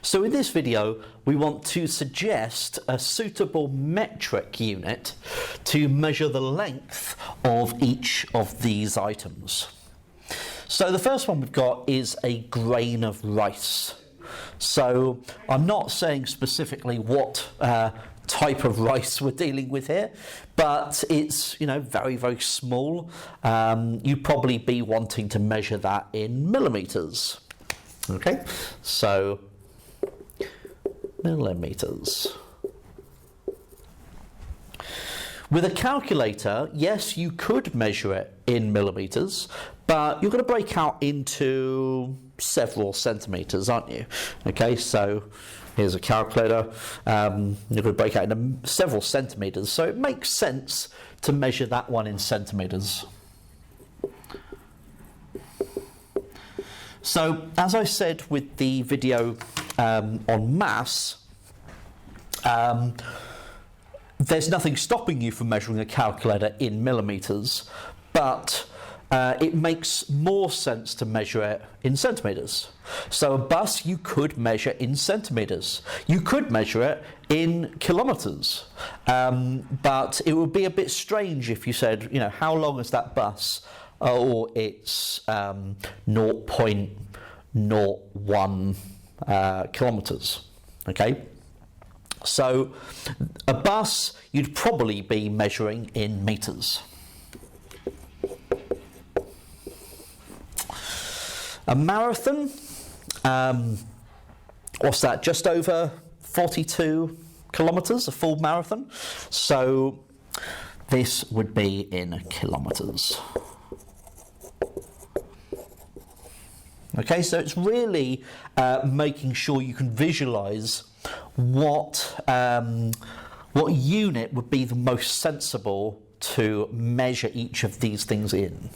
So in this video, we want to suggest a suitable metric unit to measure the length of each of these items. So the first one we've got is a grain of rice. So I'm not saying specifically what type of rice we're dealing with here, but it's, very, very small. You'd probably be wanting to measure that in millimeters. Okay, so millimeters. With a calculator, yes, you could measure it in millimeters, but you're going to break out into several centimeters, aren't you? Okay, so here's a calculator. You're going to break out into several centimeters, so it makes sense to measure that one in centimeters. So, as I said with the video on maths, there's nothing stopping you from measuring a calculator in millimeters, but it makes more sense to measure it in centimeters. So a bus you could measure in centimeters. You could measure it in kilometers, but it would be a bit strange if you said, how long is that bus? Or it's 0.01 kilometers. Okay, so a bus you'd probably be measuring in meters. A marathon, what's that? Just over 42 kilometers, a full marathon. So this would be in kilometers. Okay, so it's really making sure you can visualize what unit would be the most sensible to measure each of these things in.